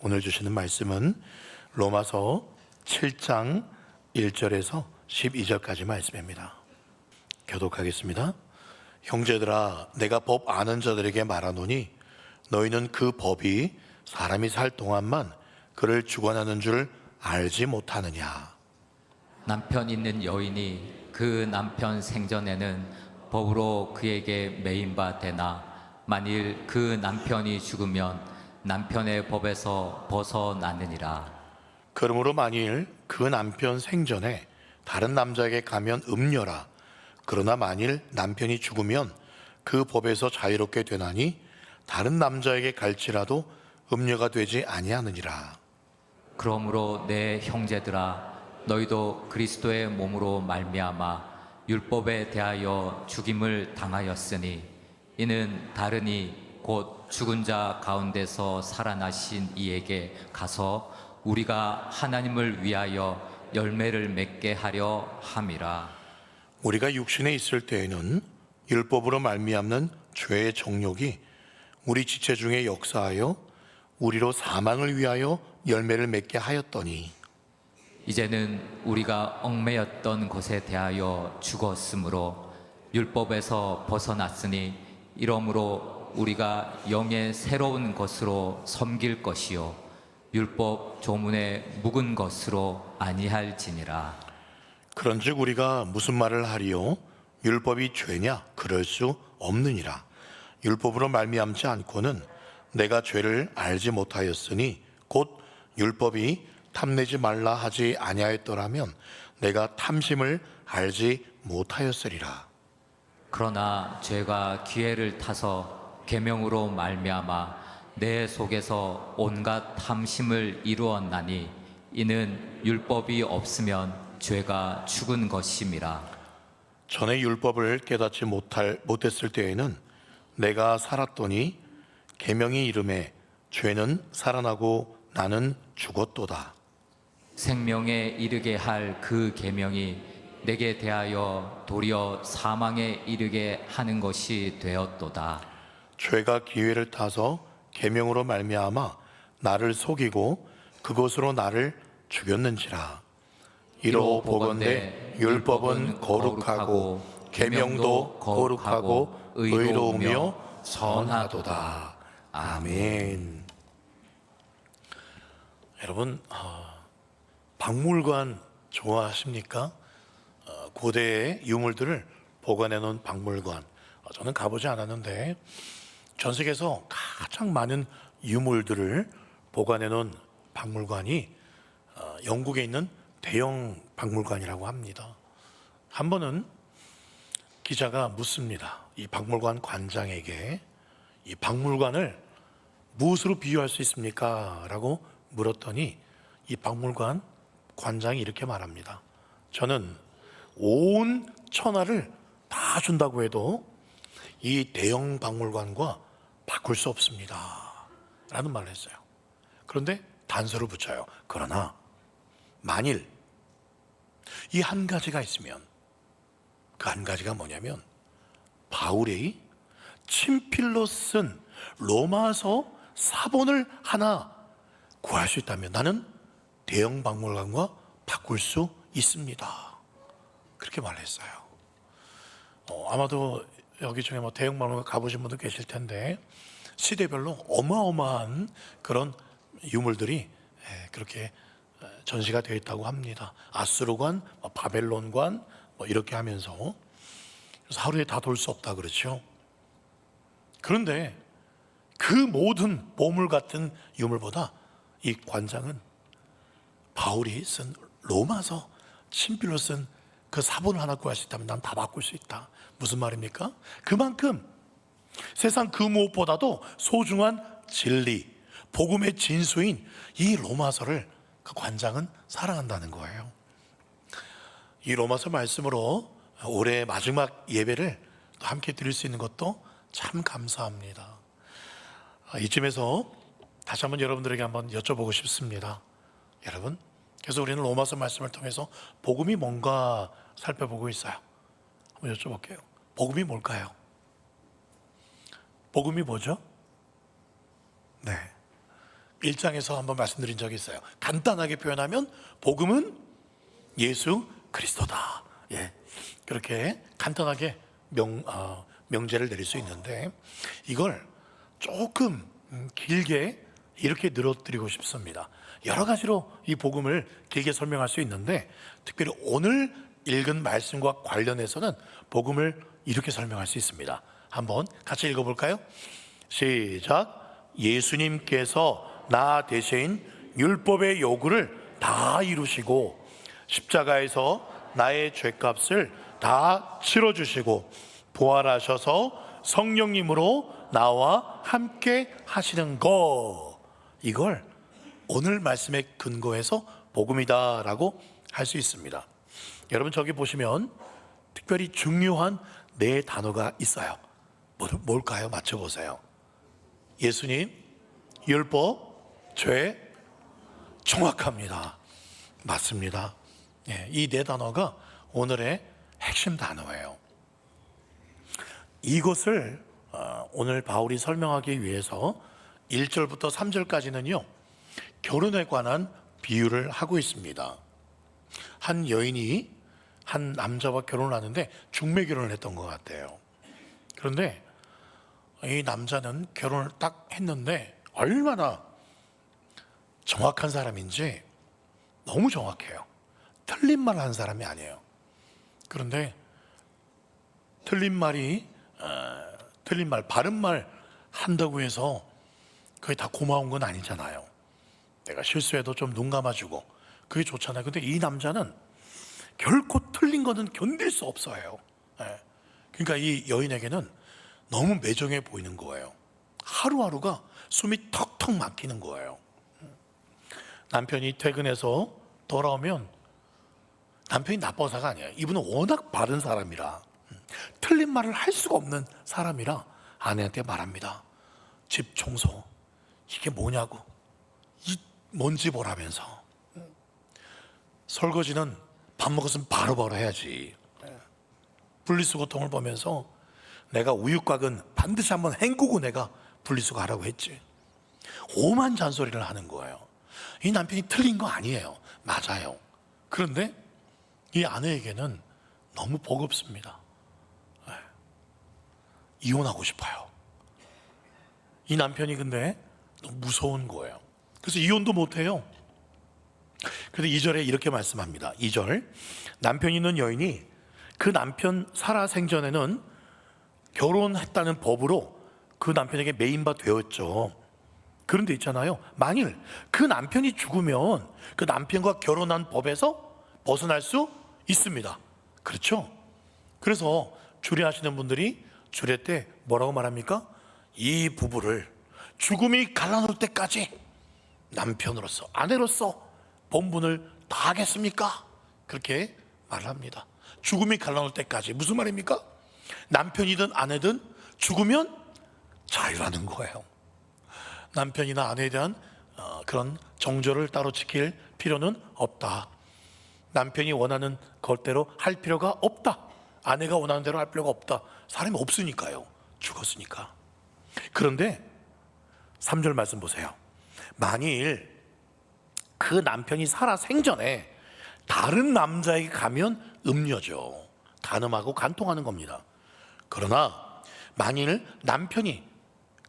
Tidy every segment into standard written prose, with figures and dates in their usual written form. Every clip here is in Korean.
오늘 주시는 말씀은 로마서 7장 1절에서 12절까지 말씀입니다. 교독하겠습니다. 형제들아, 내가 법 아는 자들에게 말하노니 너희는 그 법이 사람이 살 동안만 그를 주관하는 줄 알지 못하느냐. 남편 있는 여인이 그 남편 생전에는 법으로 그에게 매인 바 되나 만일 그 남편이 죽으면 남편의 법에서 벗어나느니라. 그러므로 만일 그 남편 생전에 다른 남자에게 가면 음녀라. 그러나 만일 남편이 죽으면 그 법에서 자유롭게 되나니 다른 남자에게 갈지라도 음녀가 되지 아니하느니라. 그러므로 내 형제들아, 너희도 그리스도의 몸으로 말미암아 율법에 대하여 죽임을 당하였으니 이는 다르니 곧 죽은 자 가운데서 살아나신 이에게 가서 우리가 하나님을 위하여 열매를 맺게 하려 함이라. 우리가 육신에 있을 때에는 율법으로 말미암는 죄의 정욕이 우리 지체 중에 역사하여 우리로 사망을 위하여 열매를 맺게 하였더니 이제는 우리가 얽매였던 것에 대하여 죽었으므로 율법에서 벗어났으니 이러므로 우리가 영의 새로운 것으로 섬길 것이요 율법 조문의 묵은 것으로 아니할지니라. 그런즉 우리가 무슨 말을 하리요? 율법이 죄냐? 그럴 수 없느니라. 율법으로 말미암지 않고는 내가 죄를 알지 못하였으니 곧 율법이 탐내지 말라 하지 아니하였더라면 내가 탐심을 알지 못하였으리라. 그러나 죄가 기회를 타서 계명으로 말미암아 내 속에서 온갖 탐심을 이루었나니 이는 율법이 없으면 죄가 죽은 것임이라. 전에 율법을 깨닫지 못했을 때에는 내가 살았더니 계명이 이름에 죄는 살아나고 나는 죽었도다. 생명에 이르게 할 그 계명이 내게 대하여 도리어 사망에 이르게 하는 것이 되었도다. 죄가 기회를 타서 계명으로 말미암아 나를 속이고 그것으로 나를 죽였는지라. 이로 보건대 율법은 거룩하고 계명도 거룩하고 의로우며 선하도다. 아멘. 여러분, 박물관 좋아하십니까? 고대의 유물들을 보관해 놓은 박물관, 저는 가보지 않았는데 전 세계에서 가장 많은 유물들을 보관해 놓은 박물관이 영국에 있는 대형 박물관이라고 합니다. 한 번은 기자가 묻습니다. 이 박물관 관장에게 이 박물관을 무엇으로 비유할 수 있습니까? 라고 물었더니 이 박물관 관장이 이렇게 말합니다. 저는 온 천하를 다 준다고 해도 이 대형 박물관과 바꿀 수 없습니다 라는 말을 했어요. 그런데 단서를 붙여요. 그러나 만일 이 한 가지가 있으면 그 한 가지가 뭐냐면 바울이 친필로 쓴 로마서 사본을 하나 구할 수 있다면 나는 대형 박물관과 바꿀 수 있습니다. 그렇게 말했어요. 아마도 여기 중에 대형 박물관 가보신 분도 계실 텐데 시대별로 어마어마한 그런 유물들이 그렇게 전시가 되어 있다고 합니다. 아수르관, 바벨론관 이렇게 하면서 그래서 하루에 다 돌 수 없다 그렇죠. 그런데 그 모든 보물 같은 유물보다 이 관장은 바울이 쓴 로마서 친필로 쓴 그 사본을 하나 구할 수 있다면 난 다 바꿀 수 있다. 무슨 말입니까? 그만큼 세상 그 무엇보다도 소중한 진리, 복음의 진수인 이 로마서를 그 관장은 사랑한다는 거예요. 이 로마서 말씀으로 올해 마지막 예배를 함께 드릴 수 있는 것도 참 감사합니다. 이쯤에서 다시 한번 여러분들에게 한번 여쭤보고 싶습니다. 여러분, 그래서 우리는 로마서 말씀을 통해서 복음이 뭔가 살펴보고 있어요. 한번 여쭤볼게요. 복음이 뭘까요? 복음이 뭐죠? 네, 1장에서 한번 말씀드린 적이 있어요. 간단하게 표현하면 복음은 예수 그리스도다. 예, 그렇게 간단하게 명제를 내릴 수 있는데 이걸 조금 길게 이렇게 늘어뜨리고 싶습니다. 여러 가지로 이 복음을 길게 설명할 수 있는데 특별히 오늘 읽은 말씀과 관련해서는 복음을 이렇게 설명할 수 있습니다. 한번 같이 읽어볼까요? 시작. 예수님께서 나 대신 율법의 요구를 다 이루시고 십자가에서 나의 죄값을 다 치러주시고 부활하셔서 성령님으로 나와 함께 하시는 것, 이걸 오늘 말씀에 근거해서 복음이다라고 할 수 있습니다. 여러분 저기 보시면 특별히 중요한 네 단어가 있어요. 뭘까요? 맞춰보세요. 예수님, 율법, 죄, 정확합니다. 맞습니다. 이 네 단어가 오늘의 핵심 단어예요. 이것을 오늘 바울이 설명하기 위해서 1절부터 3절까지는요 결혼에 관한 비유를 하고 있습니다. 한 여인이 한 남자와 결혼을 하는데 중매 결혼을 했던 것 같아요. 그런데 이 남자는 결혼을 딱 했는데 얼마나 정확한 사람인지 너무 정확해요. 틀린 말을 한 사람이 아니에요. 그런데 틀린 말, 바른 말 한다고 해서 그게 다 고마운 건 아니잖아요. 내가 실수해도 좀 눈 감아주고 그게 좋잖아요. 근데 이 남자는 결코 틀린 거는 견딜 수 없어요. 그러니까 이 여인에게는 너무 매정해 보이는 거예요. 하루하루가 숨이 턱턱 막히는 거예요. 남편이 퇴근해서 돌아오면 남편이 나빠서가 아니에요. 이분은 워낙 바른 사람이라 틀린 말을 할 수가 없는 사람이라 아내한테 말합니다. 집 청소 이게 뭐냐고, 이 먼지 보라면서. 설거지는 밥 먹었으면 바로바로 해야지. 분리수거통을 보면서 내가 우유곽은 반드시 한번 헹구고 내가 분리수거하라고 했지. 오만 잔소리를 하는 거예요. 이 남편이 틀린 거 아니에요. 맞아요. 그런데 이 아내에게는 너무 버겁습니다. 이혼하고 싶어요. 이 남편이 근데 너무 무서운 거예요. 그래서 이혼도 못해요. 그래서 2절에 이렇게 말씀합니다. 2절, 남편 있는 여인이 그 남편 살아 생전에는 결혼했다는 법으로 그 남편에게 매인바 되었죠. 그런데 있잖아요, 만일 그 남편이 죽으면 그 남편과 결혼한 법에서 벗어날 수 있습니다. 그렇죠? 그래서 주례하시는 분들이 주례 때 뭐라고 말합니까? 이 부부를 죽음이 갈라놓을 때까지 남편으로서 아내로서 본분을 다하겠습니까? 그렇게 말을 합니다. 죽음이 갈라놓을 때까지. 무슨 말입니까? 남편이든 아내든 죽으면 자유라는 거예요. 남편이나 아내에 대한 그런 정조를 따로 지킬 필요는 없다. 남편이 원하는 것대로 할 필요가 없다. 아내가 원하는 대로 할 필요가 없다. 사람이 없으니까요. 죽었으니까. 그런데 3절 말씀 보세요. 만일 그 남편이 살아 생전에 다른 남자에게 가면 음녀죠. 간음하고 간통하는 겁니다. 그러나 만일 남편이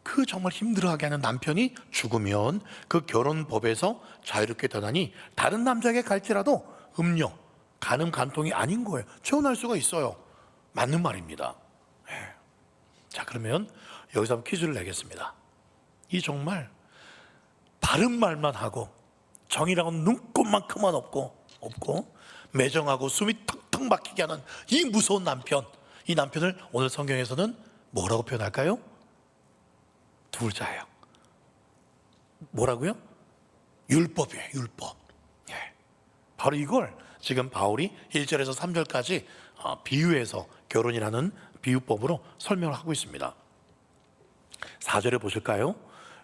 그 정말 힘들어하게 하는 남편이 죽으면 그 결혼법에서 자유롭게 떠나니 다른 남자에게 갈지라도 음녀, 간음, 간통이 아닌 거예요. 재혼할 수가 있어요. 맞는 말입니다. 자, 그러면 여기서 한번 퀴즈를 내겠습니다. 이 정말 바른 말만 하고 정이라고는 눈꼽만큼만 없고 매정하고 숨이 턱턱 막히게 하는 이 무서운 남편, 이 남편을 오늘 성경에서는 뭐라고 표현할까요? 두 글자예요. 뭐라고요? 율법이에요. 율법. 바로 이걸 지금 바울이 1절에서 3절까지 비유해서 결혼이라는 비유법으로 설명을 하고 있습니다. 4절에 보실까요?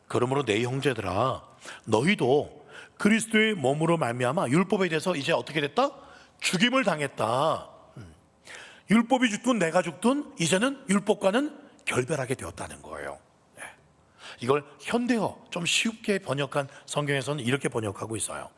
그러므로 내 형제들아, 너희도 그리스도의 몸으로 말미암아 율법에 대해서 이제 어떻게 됐다? 죽임을 당했다. 율법이 죽든 내가 죽든 이제는 율법과는 결별하게 되었다는 거예요. 이걸 현대어 좀 쉽게 번역한 성경에서는 이렇게 번역하고 있어요.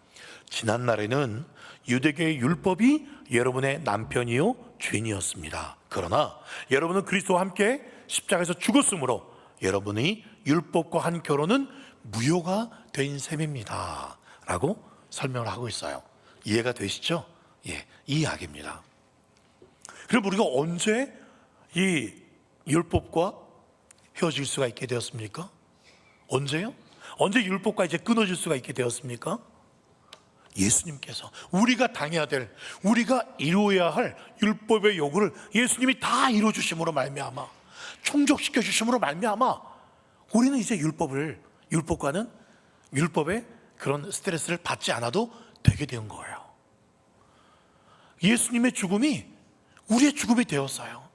지난 날에는 유대교의 율법이 여러분의 남편이요 주인이었습니다. 그러나 여러분은 그리스도와 함께 십자가에서 죽었으므로 여러분이 율법과 한 결혼은 무효가 된 셈입니다 라고 설명을 하고 있어요. 이해가 되시죠? 예, 이 이야기입니다. 그럼 우리가 언제 이 율법과 헤어질 수가 있게 되었습니까? 언제요? 언제 율법과 이제 끊어질 수가 있게 되었습니까? 예수님께서 우리가 당해야 될, 우리가 이루어야 할 율법의 요구를 예수님이 다 이루어 주심으로 말미암아, 충족시켜 주심으로 말미암아 우리는 이제 율법과는 율법의 그런 스트레스를 받지 않아도 되게 된 거예요. 예수님의 죽음이 우리의 죽음이 되었어요.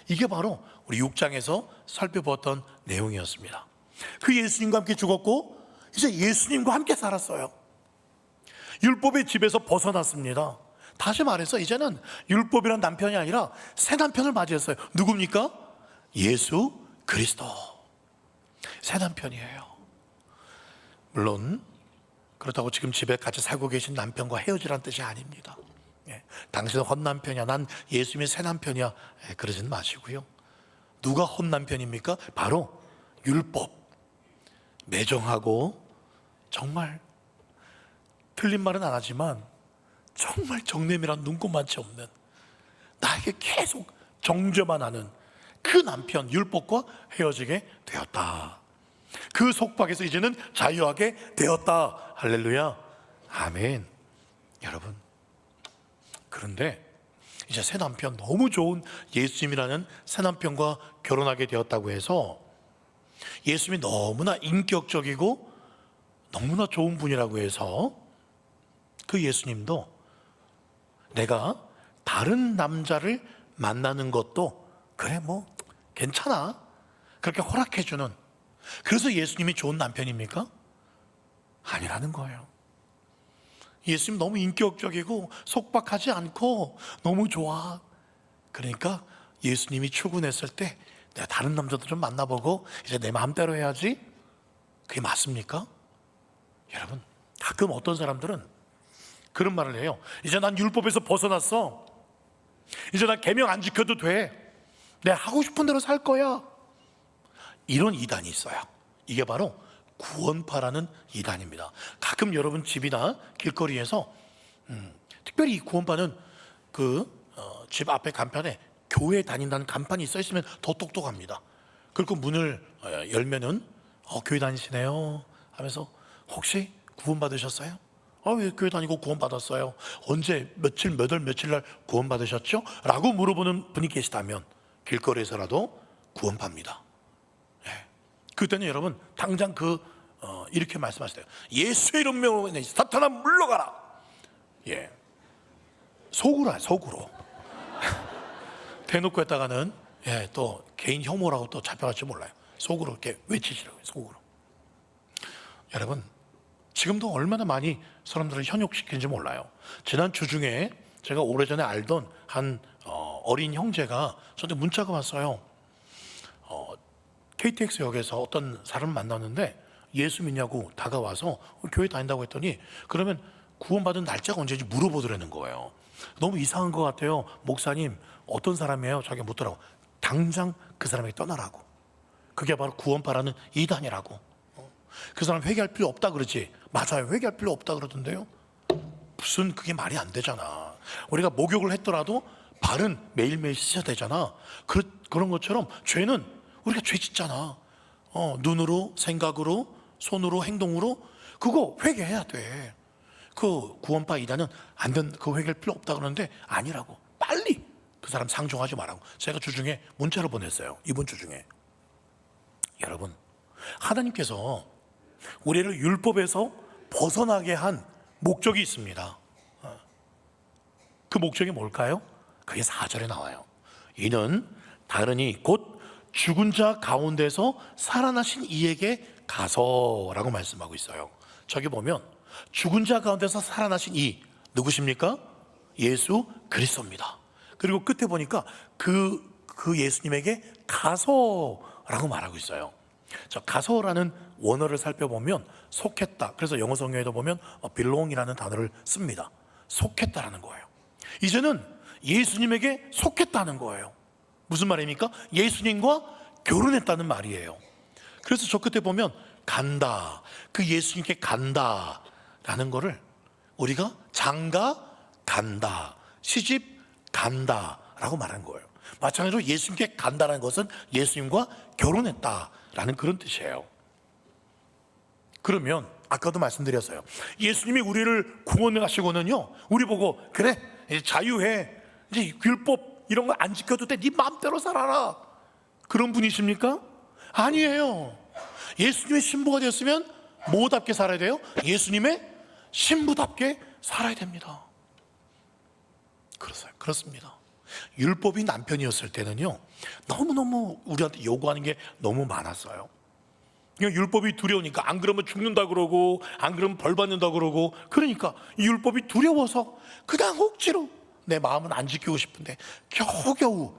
이게 바로 우리 6장에서 살펴보았던 내용이었습니다. 그 예수님과 함께 죽었고 이제 예수님과 함께 살았어요. 율법의 집에서 벗어났습니다. 다시 말해서 이제는 율법이란 남편이 아니라 새 남편을 맞이했어요. 누굽니까? 예수 그리스도. 새 남편이에요. 물론 그렇다고 지금 집에 같이 살고 계신 남편과 헤어지라는 뜻이 아닙니다. 당신은 헛남편이야, 난 예수님의 새 남편이야, 그러지는 마시고요. 누가 헛남편입니까? 바로 율법, 매정하고 정말 틀린 말은 안 하지만 정말 정냄이란 눈꼽만치 없는, 나에게 계속 정죄만 하는 그 남편 율법과 헤어지게 되었다. 그 속박에서 이제는 자유하게 되었다. 할렐루야, 아멘. 여러분, 그런데 이제 새 남편, 너무 좋은 예수님이라는 새 남편과 결혼하게 되었다고 해서 예수님이 너무나 인격적이고 너무나 좋은 분이라고 해서 그 예수님도 내가 다른 남자를 만나는 것도 그래 뭐 괜찮아, 그렇게 허락해 주는, 그래서 예수님이 좋은 남편입니까? 아니라는 거예요. 예수님 너무 인격적이고 속박하지 않고 너무 좋아. 그러니까 예수님이 출근했을 때 내가 다른 남자들 좀 만나보고 이제 내 마음대로 해야지, 그게 맞습니까? 여러분, 가끔 어떤 사람들은 그런 말을 해요. 이제 난 율법에서 벗어났어, 이제 난 계명 안 지켜도 돼, 내가 하고 싶은 대로 살 거야. 이런 이단이 있어요. 이게 바로 구원파라는 이단입니다. 가끔 여러분 집이나 길거리에서 특별히 이 구원파는 집 앞에 간판에 교회 다닌다는 간판이 써 있으면 더 똑똑합니다. 그리고 문을 열면은 교회 다니시네요 하면서 혹시 구원 받으셨어요? 왜 교회 다니고 구원 받았어요? 언제 며칠 몇 월 며칠 날 구원 받으셨죠? 라고 물어보는 분이 계시다면 길거리에서라도 구원파입니다. 그때는 여러분 당장 이렇게 말씀하시대요. 예수의 이름으로 사탄아 물러가라. 속으로 대놓고 했다가는 또 개인 혐오라고 또 잡혀갈지 몰라요. 속으로 이렇게 외치시라고요. 속으로. 여러분, 지금도 얼마나 많이 사람들을 현혹시키는지 몰라요. 지난 주 중에 제가 오래전에 알던 한 어린 형제가 저한테 문자가 왔어요. KTX역에서 어떤 사람을 만났는데 예수 믿냐고 다가와서 교회 다닌다고 했더니 그러면 구원받은 날짜가 언제인지 물어보더라는 거예요. 너무 이상한 것 같아요. 목사님, 어떤 사람이에요? 자기가 묻더라고. 당장 그 사람에게 떠나라고. 그게 바로 구원파라는 이단이라고. 그 사람 회개할 필요 없다 그러지. 맞아요, 회개할 필요 없다 그러던데요. 무슨 그게 말이 안 되잖아. 우리가 목욕을 했더라도 발은 매일매일 씻어야 되잖아. 그런 것처럼 죄는 우리가 죄 짓잖아. 눈으로, 생각으로, 손으로, 행동으로 그거 회개해야 돼. 그 구원파 이단은 안 된, 그 회개할 필요 없다 그러는데 아니라고. 빨리 그 사람 상종하지 말라고. 제가 주중에 문자를 보냈어요. 이번 주중에. 여러분, 하나님께서 우리를 율법에서 벗어나게 한 목적이 있습니다. 그 목적이 뭘까요? 그게 4절에 나와요. 이는 다르니 곧 죽은 자 가운데서 살아나신 이에게 가서라고 말씀하고 있어요. 저기 보면 죽은 자 가운데서 살아나신 이 누구십니까? 예수 그리스도입니다. 그리고 끝에 보니까 그 예수님에게 가서라고 말하고 있어요. 자, 가서라는 원어를 살펴보면 속했다. 그래서 영어 성경에도 보면 belong이라는 단어를 씁니다. 속했다라는 거예요. 이제는 예수님에게 속했다는 거예요. 무슨 말입니까? 예수님과 결혼했다는 말이에요. 그래서 저 끝에 보면 간다, 그 예수님께 간다라는 거를 우리가 장가 간다, 시집 간다라고 말하는 거예요. 마찬가지로 예수님께 간다라는 것은 예수님과 결혼했다라는 그런 뜻이에요. 그러면 아까도 말씀드렸어요. 예수님이 우리를 구원하시고는요, 우리 보고 그래 이제 자유해, 이제 율법 이런 거 안 지켜도 돼, 네 마음대로 살아라, 그런 분이십니까? 아니에요. 예수님의 신부가 되었으면 뭐답게 살아야 돼요? 예수님의 신부답게 살아야 됩니다. 그렇습니다. 율법이 남편이었을 때는요, 너무너무 우리한테 요구하는 게 너무 많았어요. 율법이 두려우니까, 안 그러면 죽는다 그러고, 안 그러면 벌 받는다 그러고, 그러니까 이 율법이 두려워서 그냥 억지로 내 마음은 안 지키고 싶은데 겨우겨우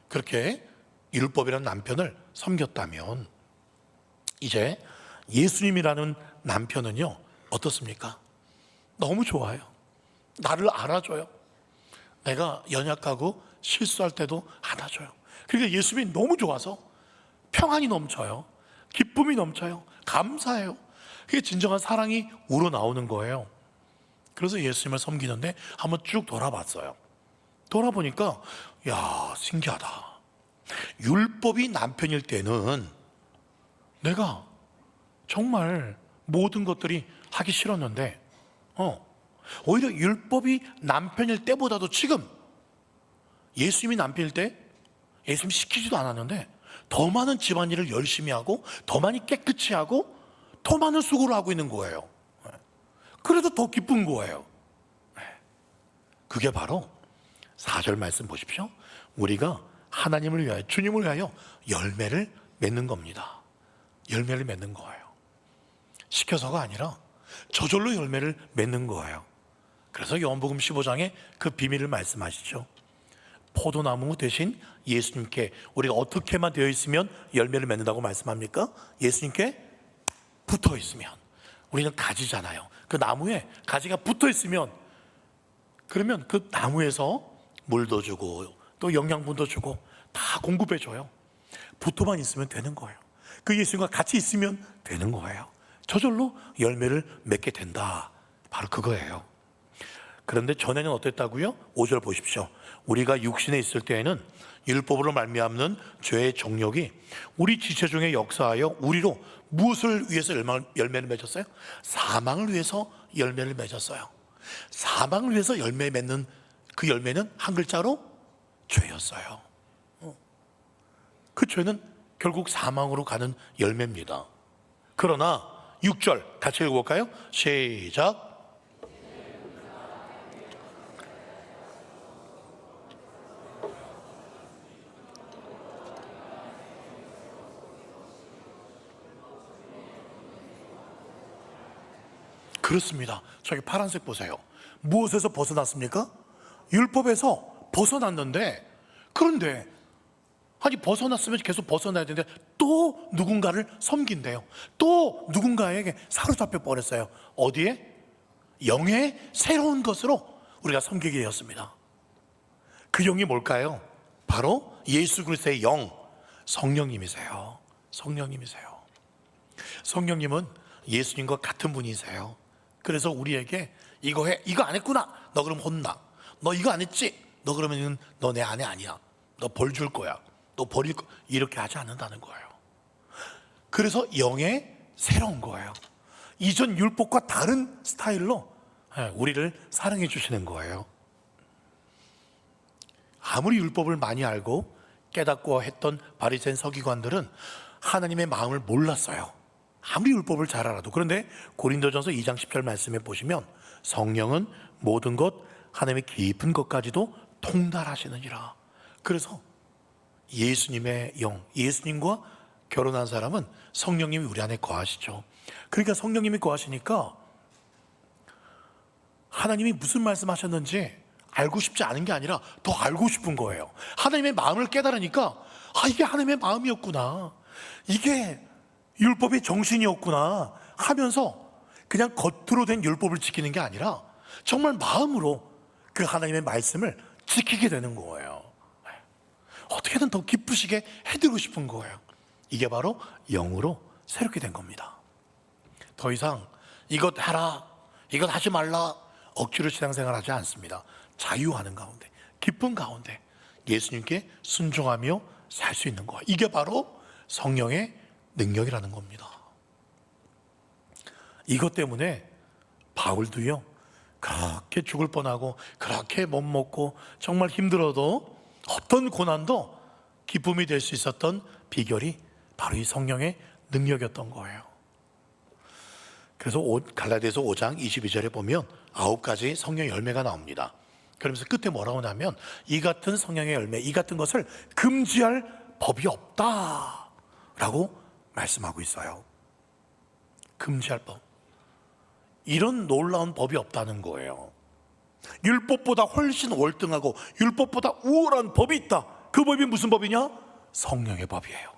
그렇게 율법이라는 남편을 섬겼다면, 이제 예수님이라는 남편은요 어떻습니까? 너무 좋아요. 나를 알아줘요. 내가 연약하고 실수할 때도 안아줘요. 그러니까 예수님이 너무 좋아서 평안이 넘쳐요. 기쁨이 넘쳐요. 감사해요. 그게 진정한 사랑이 우러나오는 거예요. 그래서 예수님을 섬기는데 한번 쭉 돌아봤어요. 돌아보니까 야, 신기하다. 율법이 남편일 때는 내가 정말 모든 것들이 하기 싫었는데 오히려 율법이 남편일 때보다도 지금 예수님이 남편일 때 예수님 시키지도 않았는데 더 많은 집안일을 열심히 하고 더 많이 깨끗이 하고 더 많은 수고를 하고 있는 거예요. 그래도 더 기쁜 거예요. 그게 바로 4절 말씀 보십시오. 우리가 하나님을 위하여, 주님을 위하여 열매를 맺는 겁니다. 열매를 맺는 거예요. 시켜서가 아니라 저절로 열매를 맺는 거예요. 그래서 요한복음 15장에 그 비밀을 말씀하시죠. 포도나무 대신 예수님께 우리가 어떻게만 되어 있으면 열매를 맺는다고 말씀합니까? 예수님께 붙어 있으면. 우리는 가지잖아요. 그 나무에 가지가 붙어 있으면, 그러면 그 나무에서 물도 주고 또 영양분도 주고 다 공급해 줘요. 붙어만 있으면 되는 거예요. 그 예수님과 같이 있으면 되는 거예요. 저절로 열매를 맺게 된다. 바로 그거예요. 그런데 전에는 어땠다고요? 5절 보십시오. 우리가 육신에 있을 때에는 율법으로 말미암는 죄의 정욕이 우리 지체 중에 역사하여 우리로 무엇을 위해서 열매를 맺었어요? 사망을 위해서 열매를 맺었어요. 사망을 위해서 열매 맺는 그 열매는 한 글자로 죄였어요. 그 죄는 결국 사망으로 가는 열매입니다. 그러나 6절 같이 읽어볼까요? 시작. 그렇습니다. 저기 파란색 보세요. 무엇에서 벗어났습니까? 율법에서 벗어났는데, 그런데 아니 벗어났으면 계속 벗어나야 되는데 또 누군가를 섬긴대요. 또 누군가에게 사로잡혀 버렸어요. 어디에? 영의 새로운 것으로 우리가 섬기게 되었습니다. 그 영이 뭘까요? 바로 예수 그리스도의 영, 성령님이세요. 성령님이세요. 성령님은 예수님과 같은 분이세요. 그래서 우리에게 이거 해, 이거 안 했구나, 너 그럼 혼나. 너 이거 안 했지, 너 그러면 너 내 아내 아니야, 너 벌 줄 거야, 너 버릴 거, 이렇게 하지 않는다는 거예요. 그래서 영의 새로운 거예요. 이전 율법과 다른 스타일로 우리를 사랑해 주시는 거예요. 아무리 율법을 많이 알고 깨닫고 했던 바리새인 서기관들은 하나님의 마음을 몰랐어요. 아무리 율법을 잘 알아도. 그런데 고린도전서 2장 10절 말씀에 보시면 성령은 모든 것, 하나님의 깊은 것까지도 통달하시느니라. 그래서 예수님의 영, 예수님과 결혼한 사람은 성령님이 우리 안에 거하시죠. 그러니까 성령님이 거하시니까 하나님이 무슨 말씀하셨는지 알고 싶지 않은 게 아니라 더 알고 싶은 거예요. 하나님의 마음을 깨달으니까 이게 하나님의 마음이었구나, 이게 율법에 정신이 없구나 하면서 그냥 겉으로 된 율법을 지키는 게 아니라 정말 마음으로 그 하나님의 말씀을 지키게 되는 거예요. 어떻게든 더 기쁘시게 해드리고 싶은 거예요. 이게 바로 영으로 새롭게 된 겁니다. 더 이상 이것 하라, 이것 하지 말라 억지로 신앙생활하지 않습니다. 자유하는 가운데, 기쁨 가운데 예수님께 순종하며 살 수 있는 거예요. 이게 바로 성령의 능력이라는 겁니다. 이것 때문에 바울도요, 그렇게 죽을 뻔하고 그렇게 못 먹고 정말 힘들어도 어떤 고난도 기쁨이 될 수 있었던 비결이 바로 이 성령의 능력이었던 거예요. 그래서 갈라디아서 5장 22절에 보면 9가지 성령의 열매가 나옵니다. 그러면서 끝에 뭐라고 하냐면 이 같은 성령의 열매, 이 같은 것을 금지할 법이 없다라고 말씀하고 있어요. 금지할 법. 이런 놀라운 법이 없다는 거예요. 율법보다 훨씬 월등하고 율법보다 우월한 법이 있다. 그 법이 무슨 법이냐? 성령의 법이에요.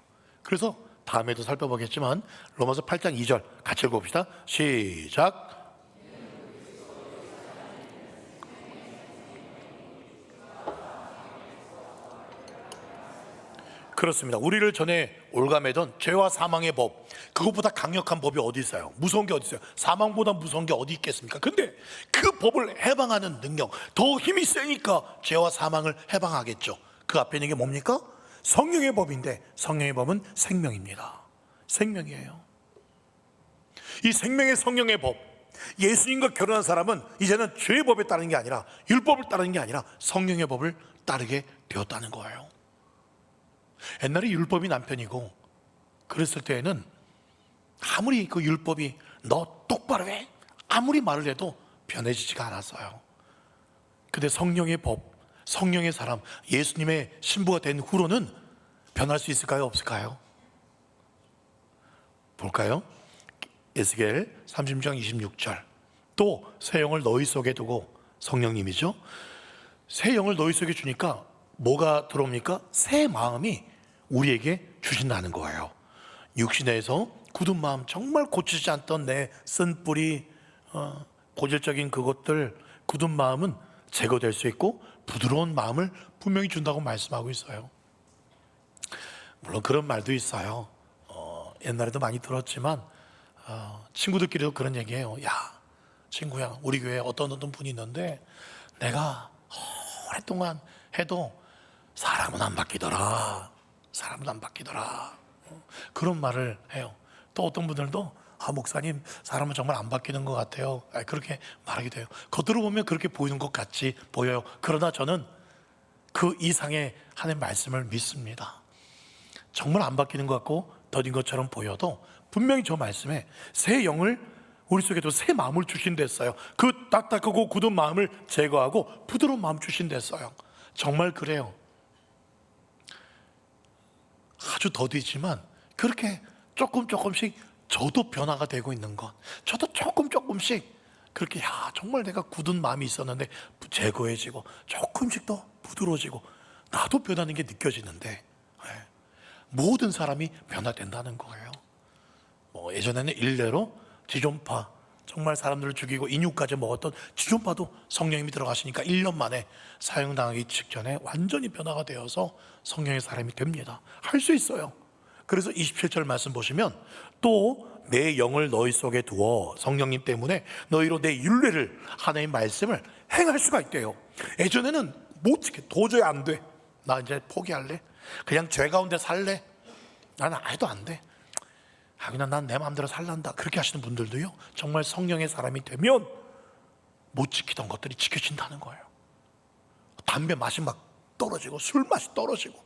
그래서 다음에도 살펴보겠지만 로마서 8장 2절 같이 읽어봅시다. 시작. 그렇습니다. 우리를 전에 올가매던 죄와 사망의 법, 그것보다 강력한 법이 어디 있어요? 무서운 게 어디 있어요? 사망보다 무서운 게 어디 있겠습니까? 근데 그 법을 해방하는 능력, 더 힘이 세니까 죄와 사망을 해방하겠죠. 그 앞에 있는 게 뭡니까? 성령의 법인데, 성령의 법은 생명입니다. 생명이에요. 이 생명의 성령의 법, 예수님과 결혼한 사람은 이제는 죄의 법에 따르는 게 아니라, 율법을 따르는 게 아니라 성령의 법을 따르게 되었다는 거예요. 옛날에 율법이 남편이고 그랬을 때에는 아무리 그 율법이 너 똑바로 해 아무리 말을 해도 변해지지가 않았어요. 근데 성령의 법, 성령의 사람, 예수님의 신부가 된 후로는 변할 수 있을까요? 없을까요? 볼까요? 에스겔 30장 26절. 또 새 영을 너희 속에 두고, 성령님이죠. 새 영을 너희 속에 주니까 뭐가 들어옵니까? 새 마음이 우리에게 주신다는 거예요. 육신에서 굳은 마음, 정말 고치지 않던 내 쓴뿌리, 고질적인 그것들, 굳은 마음은 제거될 수 있고 부드러운 마음을 분명히 준다고 말씀하고 있어요. 물론 그런 말도 있어요. 옛날에도 많이 들었지만 친구들끼리도 그런 얘기해요. 야, 친구야, 우리 교회에 어떤 분이 있는데 내가 오랫동안 해도 사람은 안 바뀌더라. 사람은 안 바뀌더라. 그런 말을 해요. 또 어떤 분들도 목사님, 사람은 정말 안 바뀌는 것 같아요. 그렇게 말하게 돼요. 겉으로 보면 그렇게 보이는 것 같이 보여요. 그러나 저는 그 이상의 하나님의 말씀을 믿습니다. 정말 안 바뀌는 것 같고 더딘 것처럼 보여도 분명히 저 말씀에 새 영을 우리 속에도 새 마음을 주신댔어요. 그 딱딱하고 굳은 마음을 제거하고 부드러운 마음 주신댔어요. 정말 그래요. 아주 더디지만 그렇게 조금씩 저도 변화가 되고 있는 것, 저도 조금씩 그렇게 정말 내가 굳은 마음이 있었는데 제거해지고 조금씩 더 부드러워지고 나도 변하는 게 느껴지는데 모든 사람이 변화된다는 거예요. 예전에는 일례로 지존파, 정말 사람들을 죽이고 인육까지 먹었던 지존파도 성령님이 들어가시니까 1년 만에 사형당하기 직전에 완전히 변화가 되어서 성령의 사람이 됩니다. 할 수 있어요. 그래서 27절 말씀 보시면 또 내 영을 너희 속에 두어, 성령님 때문에 너희로 내 율례를, 하나님의 말씀을 행할 수가 있대요. 예전에는 못 지켜, 도저히 안 돼. 나 이제 포기할래. 그냥 죄 가운데 살래. 나는 해도 안 돼. 그냥 난 내 마음대로 살란다. 그렇게 하시는 분들도요, 정말 성령의 사람이 되면 못 지키던 것들이 지켜진다는 거예요. 담배 맛이 막 떨어지고 술 맛이 떨어지고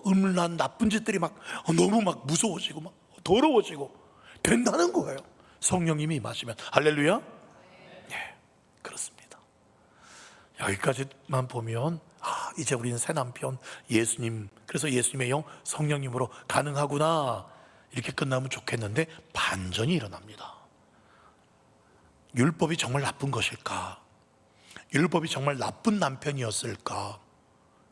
음란 나쁜 짓들이 너무 무서워지고 더러워지고 된다는 거예요. 성령님이 임하시면. 할렐루야. 네, 그렇습니다. 여기까지만 보면 이제 우리는 새 남편 예수님, 그래서 예수님의 영 성령님으로 가능하구나, 이렇게 끝나면 좋겠는데 반전이 일어납니다. 율법이 정말 나쁜 것일까? 율법이 정말 나쁜 남편이었을까?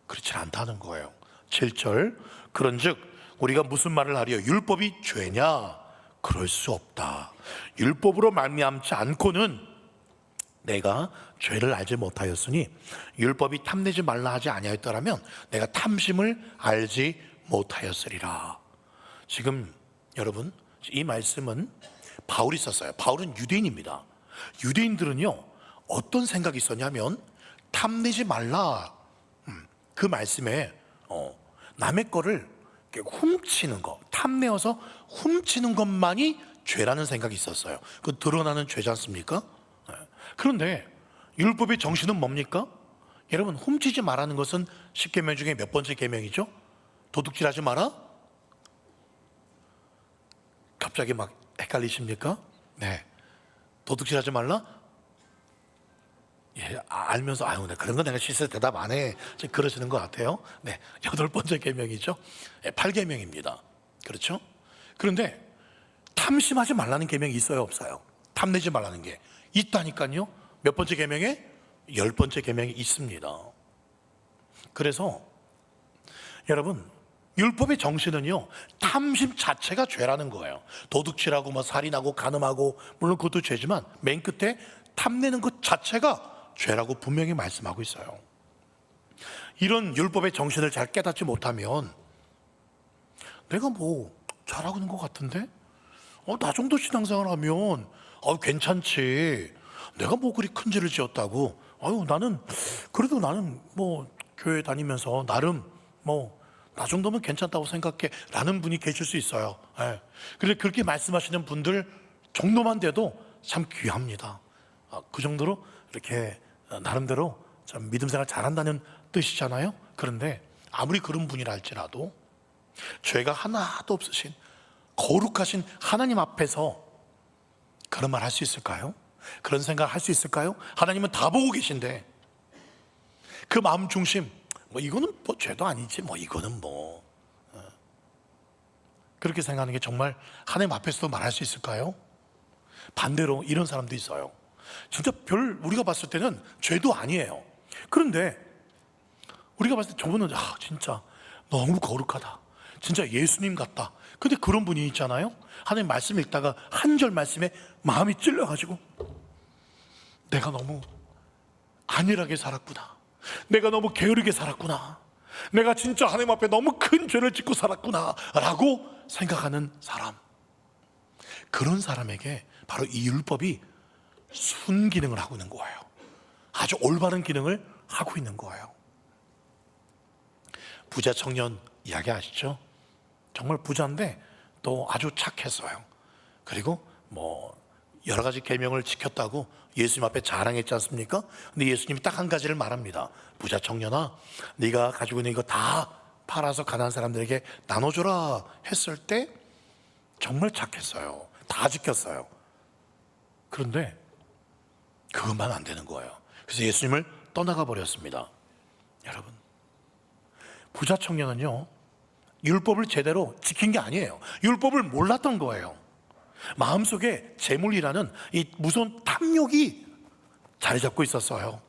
그렇지 않다는 거예요. 7절, 그런즉 우리가 무슨 말을 하리요? 율법이 죄냐? 그럴 수 없다. 율법으로 말미암지 않고는 내가 죄를 알지 못하였으니 율법이 탐내지 말라 하지 아니하였더라면 내가 탐심을 알지 못하였으리라. 지금 여러분, 이 말씀은 바울이 썼어요. 바울은 유대인입니다. 유대인들은요, 어떤 생각이 있었냐면 탐내지 말라, 그 말씀에 남의 거를 이렇게 훔치는 거, 탐내어서 훔치는 것만이 죄라는 생각이 있었어요. 그 드러나는 죄지 않습니까? 그런데 율법의 정신은 뭡니까? 여러분, 훔치지 말라는 것은 10계명 중에 몇 번째 계명이죠? 도둑질하지 마라? 갑자기 막 헷갈리십니까? 네. 도둑질하지 말라? 예, 알면서 아유, 그런 거 내가 실수 대답 안 해. 지금 그러시는 것 같아요. 네, 8번째 계명이죠. 8계명입니다. 그렇죠? 그런데 탐심하지 말라는 계명이 있어요, 없어요? 탐내지 말라는 게 있다니까요. 몇 번째 계명에? 10번째 계명이 있습니다. 그래서 여러분, 율법의 정신은요, 탐심 자체가 죄라는 거예요. 도둑질하고 뭐 살인하고 간음하고, 물론 그것도 죄지만 맨 끝에 탐내는 것 자체가 죄라고 분명히 말씀하고 있어요. 이런 율법의 정신을 잘 깨닫지 못하면 내가 뭐 잘하고 있는 것 같은데, 나 정도 신앙생활 하면 괜찮지, 내가 뭐 그리 큰 죄를 지었다고, 나는 그래도 나는 뭐 교회 다니면서 나름 뭐 나 정도면 괜찮다고 생각해 라는 분이 계실 수 있어요. 예. 그런데 그렇게 말씀하시는 분들 정도만 돼도 참 귀합니다. 그 정도로 이렇게 나름대로 참 믿음 생활 잘한다는 뜻이잖아요. 그런데 아무리 그런 분이라 할지라도 죄가 하나도 없으신 거룩하신 하나님 앞에서 그런 말 할 수 있을까요? 그런 생각 할 수 있을까요? 하나님은 다 보고 계신데 그 마음 중심, 뭐 이거는 뭐 죄도 아니지, 뭐 이거는 뭐 그렇게 생각하는 게 정말 하나님 앞에서도 말할 수 있을까요? 반대로 이런 사람도 있어요. 진짜 우리가 봤을 때는 죄도 아니에요. 그런데 우리가 봤을 때 저분은 진짜 너무 거룩하다, 진짜 예수님 같다. 근데 그런 분이 있잖아요. 하나님 말씀 읽다가 한 절 말씀에 마음이 찔려가지고 내가 너무 안일하게 살았구나, 내가 너무 게으르게 살았구나, 내가 진짜 하나님 앞에 너무 큰 죄를 짓고 살았구나 라고 생각하는 사람, 그런 사람에게 바로 이 율법이 순기능을 하고 있는 거예요. 아주 올바른 기능을 하고 있는 거예요. 부자 청년 이야기 아시죠? 정말 부자인데 또 아주 착했어요. 그리고 뭐 여러 가지 계명을 지켰다고 예수님 앞에 자랑했지 않습니까? 근데 예수님이 딱 한 가지를 말합니다. 부자 청년아, 네가 가지고 있는 이거 다 팔아서 가난한 사람들에게 나눠줘라 했을 때 정말 착했어요. 다 지켰어요. 그런데 그것만 안 되는 거예요. 그래서 예수님을 떠나가 버렸습니다. 여러분, 부자 청년은요, 율법을 제대로 지킨 게 아니에요. 율법을 몰랐던 거예요. 마음속에 재물이라는 이 무서운 탐욕이 자리 잡고 있었어요.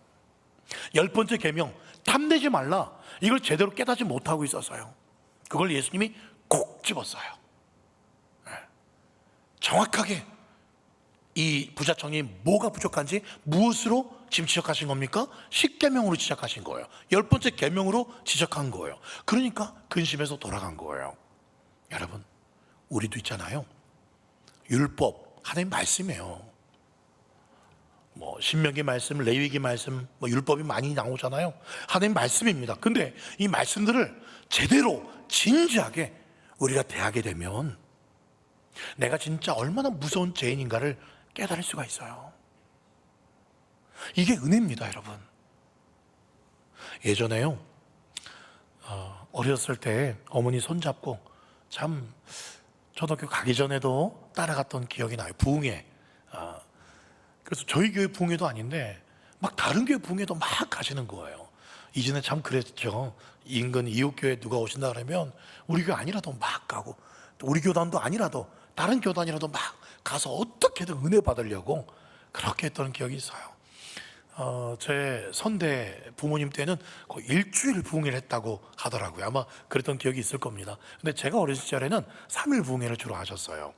10번째 계명, 탐내지 말라, 이걸 제대로 깨닫지 못하고 있었어요. 그걸 예수님이 꼭 집었어요. 정확하게 이 부자청이 뭐가 부족한지 무엇으로 지금 지적하신 겁니까? 10계명으로 지적하신 거예요. 10번째 계명으로 지적한 거예요. 그러니까 근심해서 돌아간 거예요. 여러분, 우리도 있잖아요. 율법, 하나님 말씀이에요. 뭐 신명기 말씀, 레위기 말씀, 뭐 율법이 많이 나오잖아요. 하나님 말씀입니다. 근데 이 말씀들을 제대로 진지하게 우리가 대하게 되면 내가 진짜 얼마나 무서운 죄인인가를 깨달을 수가 있어요. 이게 은혜입니다, 여러분. 예전에요, 어렸을 때 어머니 손잡고 참 초등학교 가기 전에도 따라갔던 기억이 나요. 부흥회. 그래서 저희 교회 부흥회도 아닌데 막 다른 교회 부흥회도 막 가시는 거예요. 이전에 참 그랬죠. 인근 이웃교회 누가 오신다 그러면 우리 교회 아니라도 막 가고, 또 우리 교단도 아니라도 다른 교단이라도 막 가서 어떻게든 은혜 받으려고 그렇게 했던 기억이 있어요. 제 선대 부모님 때는 거의 일주일 부흥회를 했다고 하더라고요. 아마 그랬던 기억이 있을 겁니다. 근데 제가 어린 시절에는 3일 부흥회를 주로 하셨어요.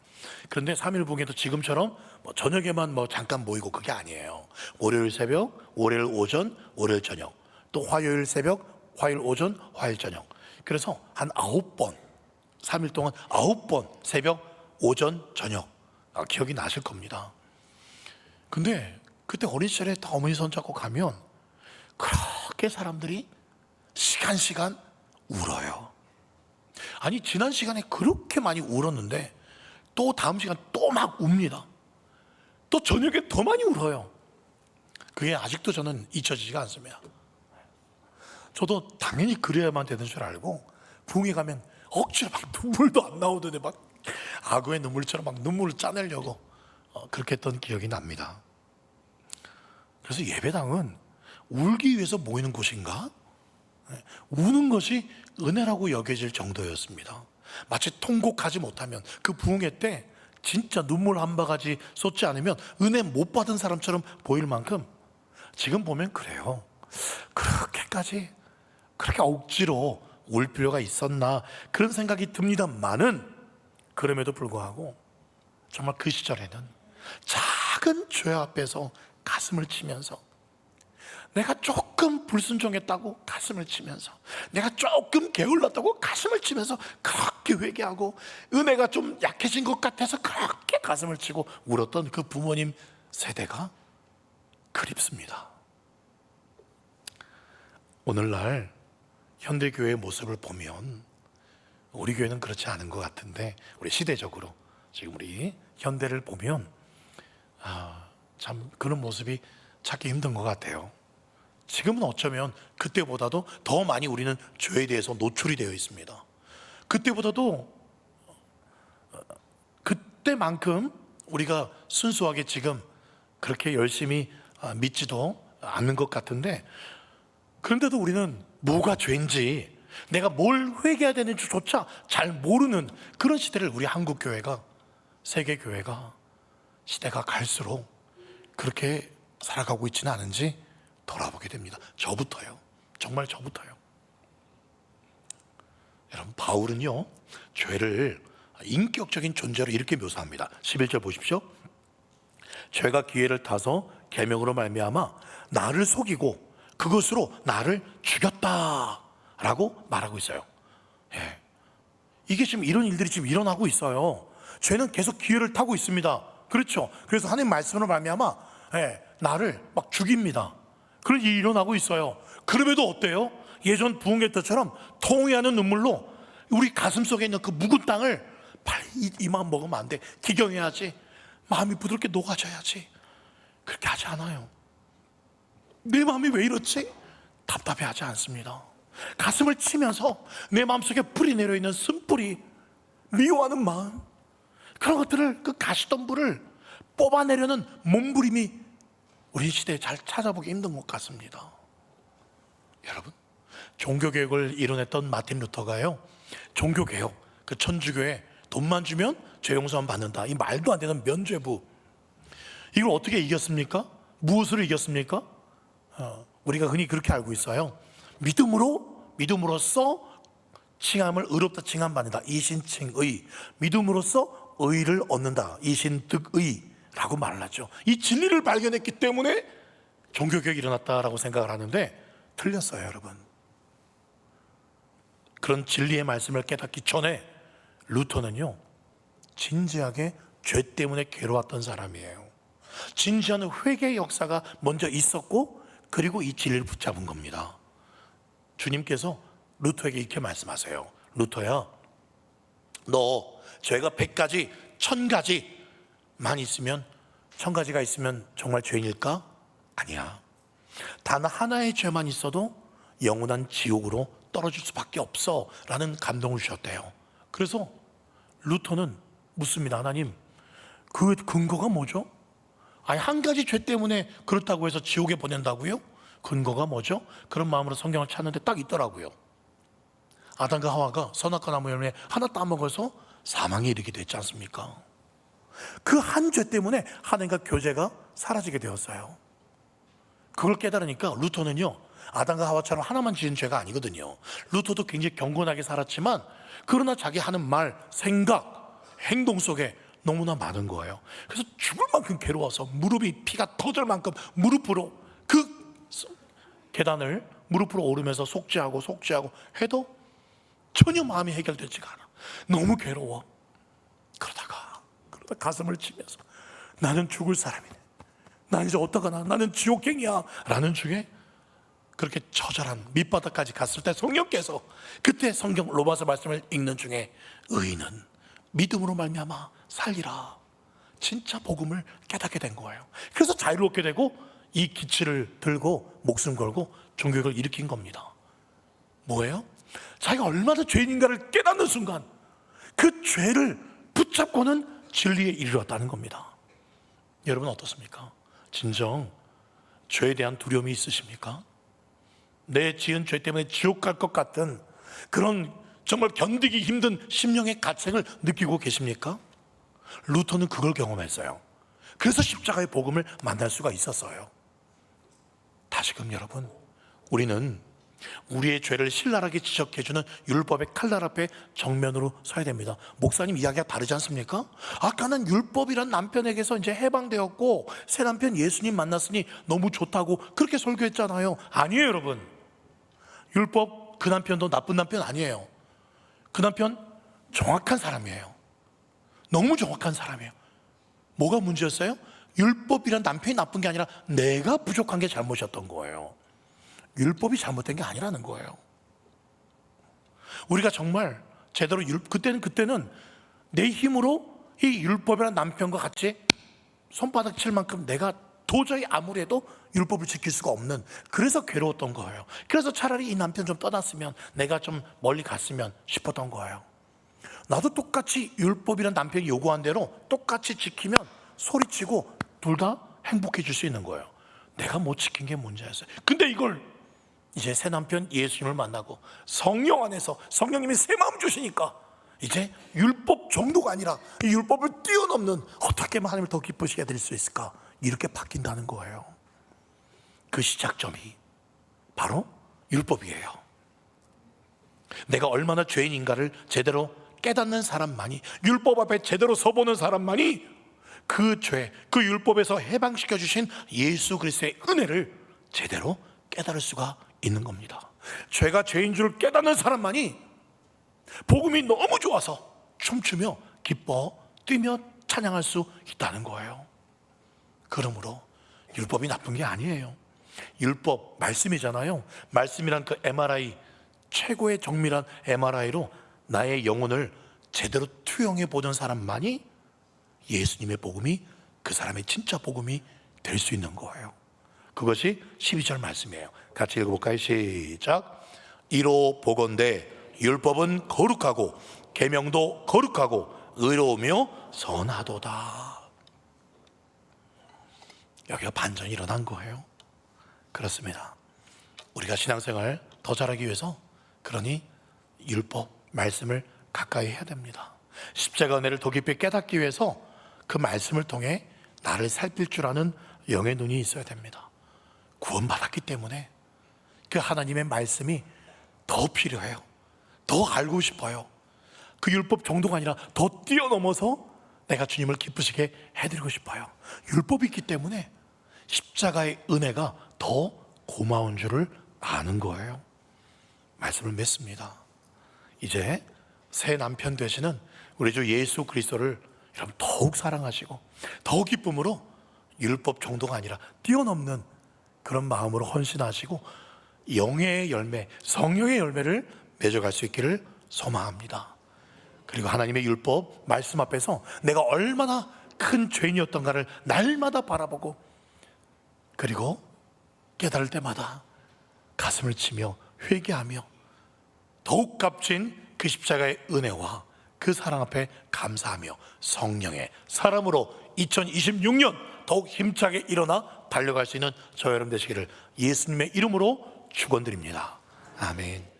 그런데 3일 부흥회도 지금처럼 뭐 저녁에만 뭐 잠깐 모이고 그게 아니에요. 월요일 새벽, 월요일 오전, 월요일 저녁, 또 화요일 새벽, 화요일 오전, 화요일 저녁. 그래서 한 9번, 3일 동안 9번 새벽, 오전, 저녁. 기억이 나실 겁니다. 근데 그때 어린 시절에 다 어머니 손잡고 가면 그렇게 사람들이 시간 울어요. 아니 지난 시간에 그렇게 많이 울었는데 또 다음 시간 또 막 웁니다. 또 저녁에 더 많이 울어요. 그게 아직도 저는 잊혀지지가 않습니다. 저도 당연히 그래야만 되는 줄 알고 부흥회 가면 억지로 막 눈물도 안 나오더니 막 악어의 눈물처럼 막 눈물을 짜내려고 그렇게 했던 기억이 납니다. 그래서 예배당은 울기 위해서 모이는 곳인가? 우는 것이 은혜라고 여겨질 정도였습니다. 마치 통곡하지 못하면 그 부흥회 때 진짜 눈물 한 바가지 쏟지 않으면 은혜 못 받은 사람처럼 보일 만큼 지금 보면 그래요. 그렇게까지 그렇게 억지로 울 필요가 있었나 그런 생각이 듭니다만은 그럼에도 불구하고 정말 그 시절에는 작은 죄 앞에서 가슴을 치면서 내가 조금 불순종했다고 가슴을 치면서 내가 조금 게을렀다고 가슴을 치면서 그렇게 회개하고 은혜가 좀 약해진 것 같아서 그렇게 가슴을 치고 울었던 그 부모님 세대가 그립습니다. 오늘날 현대교회의 모습을 보면 우리 교회는 그렇지 않은 것 같은데 우리 시대적으로 지금 우리 현대를 보면 참 그런 모습이 찾기 힘든 것 같아요. 지금은 어쩌면 그때보다도 더 많이 우리는 죄에 대해서 노출이 되어 있습니다. 그때보다도 그때만큼 우리가 순수하게 지금 그렇게 열심히 믿지도 않는 것 같은데 그런데도 우리는 뭐가 죄인지 내가 뭘 회개해야 되는지조차 잘 모르는 그런 시대를 우리 한국 교회가 세계 교회가 시대가 갈수록 그렇게 살아가고 있지는 않은지 돌아보게 됩니다. 저부터요. 정말 저부터요. 여러분 바울은요 죄를 인격적인 존재로 이렇게 묘사합니다. 11절 보십시오. 죄가 기회를 타서 계명으로 말미암아 나를 속이고 그것으로 나를 죽였다라고 말하고 있어요. 예. 이게 지금 이런 일들이 지금 일어나고 있어요. 죄는 계속 기회를 타고 있습니다. 그렇죠. 그래서 하나님 말씀으로 말미암아 나를 막 죽입니다. 그런 일이 일어나고 있어요. 그럼에도 어때요? 예전 부흥회 때처럼 통회하는 눈물로 우리 가슴 속에 있는 그 묵은 땅을 빨리 이만 먹으면 안 돼. 기경해야지. 마음이 부드럽게 녹아져야지. 그렇게 하지 않아요. 내 마음이 왜 이렇지? 답답해하지 않습니다. 가슴을 치면서 내 마음속에 뿌리 내려있는 쓴뿌리, 미워하는 마음, 그런 것들을 그 가시덤불을 뽑아내려는 몸부림이 우리 시대에 잘 찾아보기 힘든 것 같습니다. 여러분 종교개혁을 이뤄냈던 마틴 루터가요 종교개혁, 그 천주교에 돈만 주면 죄 용서만 받는다, 이 말도 안 되는 면죄부, 이걸 어떻게 이겼습니까? 무엇으로 이겼습니까? 우리가 흔히 그렇게 알고 있어요. 믿음으로써 칭함을 의롭다 칭함받는다, 이신칭의. 믿음으로써 의를 얻는다, 이신득의라고 말을 하죠. 이 진리를 발견했기 때문에 종교개혁이 일어났다라고 생각을 하는데 틀렸어요. 여러분 그런 진리의 말씀을 깨닫기 전에 루터는요 진지하게 죄 때문에 괴로웠던 사람이에요. 진지한 회개의 역사가 먼저 있었고 그리고 이 진리를 붙잡은 겁니다. 주님께서 루터에게 이렇게 말씀하세요. 루터야, 너 죄가 100가지, 1000가지만 있으면, 1000가지가 있으면 정말 죄인일까? 아니야. 단 하나의 죄만 있어도 영원한 지옥으로 떨어질 수밖에 없어 라는 감동을 주셨대요. 그래서 루터는 묻습니다. 하나님, 그 근거가 뭐죠? 아니 한 가지 죄 때문에 그렇다고 해서 지옥에 보낸다고요? 근거가 뭐죠? 그런 마음으로 성경을 찾는데 딱 있더라고요. 아담과 하와가 선악과 나무 열매 하나 따먹어서 사망에 이르게 됐지 않습니까? 그 한 죄 때문에 하나님과 교제가 사라지게 되었어요. 그걸 깨달으니까 루터는요, 아담과 하와처럼 하나만 지은 죄가 아니거든요. 루터도 굉장히 경건하게 살았지만 그러나 자기 하는 말, 생각, 행동 속에 너무나 많은 거예요. 그래서 죽을 만큼 괴로워서 무릎이 피가 터질 만큼 무릎으로 그 계단을 무릎으로 오르면서 속죄하고 해도 전혀 마음이 해결되지가 않아. 너무 괴로워. 그러다 가슴을 치면서 나는 죽을 사람이네, 나 이제 어떡하나, 나는 지옥행이야 라는 중에 그렇게 처절한 밑바닥까지 갔을 때 성령께서 그때 성경 로마서 말씀을 읽는 중에 의인은 믿음으로 말미암아 살리라, 진짜 복음을 깨닫게 된 거예요. 그래서 자유롭게 되고 이 기치를 들고 목숨 걸고 종교를 일으킨 겁니다. 뭐예요? 자기가 얼마나 죄인인가를 깨닫는 순간 그 죄를 붙잡고는 진리에 이르렀다는 겁니다. 여러분 어떻습니까? 진정 죄에 대한 두려움이 있으십니까? 내 지은 죄 때문에 지옥 갈 것 같은 그런 정말 견디기 힘든 심령의 가책을 느끼고 계십니까? 루터는 그걸 경험했어요. 그래서 십자가의 복음을 만날 수가 있었어요. 다시금 여러분, 우리는 우리의 죄를 신랄하게 지적해주는 율법의 칼날 앞에 정면으로 서야 됩니다. 목사님 이야기가 다르지 않습니까? 아까는 율법이란 남편에게서 이제 해방되었고 새 남편 예수님 만났으니 너무 좋다고 그렇게 설교했잖아요. 아니에요 여러분. 율법 그 남편도 나쁜 남편 아니에요. 그 남편 정확한 사람이에요. 너무 정확한 사람이에요. 뭐가 문제였어요? 율법이란 남편이 나쁜 게 아니라 내가 부족한 게 잘못이었던 거예요. 율법이 잘못된 게 아니라는 거예요. 우리가 정말 제대로 그때는 내 힘으로 이 율법이란 남편과 같이 손바닥 칠 만큼 내가 도저히 아무리 해도 율법을 지킬 수가 없는, 그래서 괴로웠던 거예요. 그래서 차라리 이 남편 좀 떠났으면, 내가 좀 멀리 갔으면 싶었던 거예요. 나도 똑같이 율법이란 남편이 요구한 대로 똑같이 지키면 소리치고 둘 다 행복해질 수 있는 거예요. 내가 못 지킨 게 문제였어요. 근데 이걸 이제 새 남편 예수님을 만나고 성령 안에서 성령님이 새 마음 주시니까 이제 율법 정도가 아니라 이 율법을 뛰어넘는 어떻게 하면 하나님을 더 기쁘시게 해드릴 수 있을까, 이렇게 바뀐다는 거예요. 그 시작점이 바로 율법이에요. 내가 얼마나 죄인인가를 제대로 깨닫는 사람만이, 율법 앞에 제대로 서보는 사람만이 그 죄, 그 율법에서 해방시켜 주신 예수 그리스도의 은혜를 제대로 깨달을 수가 있는 겁니다. 죄가 죄인 줄 깨닫는 사람만이 복음이 너무 좋아서 춤추며 기뻐 뛰며 찬양할 수 있다는 거예요. 그러므로 율법이 나쁜 게 아니에요. 율법 말씀이잖아요. 말씀이란 그 MRI, 최고의 정밀한 MRI로 나의 영혼을 제대로 투영해 보는 사람만이 예수님의 복음이 그 사람의 진짜 복음이 될 수 있는 거예요. 그것이 12절 말씀이에요. 같이 읽어볼까요? 시작. 이로 보건대 율법은 거룩하고 계명도 거룩하고 의로우며 선하도다. 여기가 반전이 일어난 거예요. 그렇습니다. 우리가 신앙생활 더 잘하기 위해서 그러니 율법 말씀을 가까이 해야 됩니다. 십자가 은혜를 더 깊이 깨닫기 위해서 그 말씀을 통해 나를 살필 줄 아는 영의 눈이 있어야 됩니다. 구원받았기 때문에 그 하나님의 말씀이 더 필요해요. 더 알고 싶어요. 그 율법 정도가 아니라 더 뛰어넘어서 내가 주님을 기쁘시게 해드리고 싶어요. 율법이 있기 때문에 십자가의 은혜가 더 고마운 줄을 아는 거예요. 말씀을 맺습니다. 이제 새 남편 되시는 우리 주 예수 그리스도를 여러분 더욱 사랑하시고 더 기쁨으로 율법 정도가 아니라 뛰어넘는 그런 마음으로 헌신하시고 영의 열매, 성령의 열매를 맺어갈 수 있기를 소망합니다. 그리고 하나님의 율법 말씀 앞에서 내가 얼마나 큰 죄인이었던가를 날마다 바라보고 그리고 깨달을 때마다 가슴을 치며 회개하며 더욱 값진 그 십자가의 은혜와 그 사랑 앞에 감사하며 성령의 사람으로 2026년 더욱 힘차게 일어나 달려갈 수 있는 저 여러분 되시기를 예수님의 이름으로 축원드립니다. 아멘.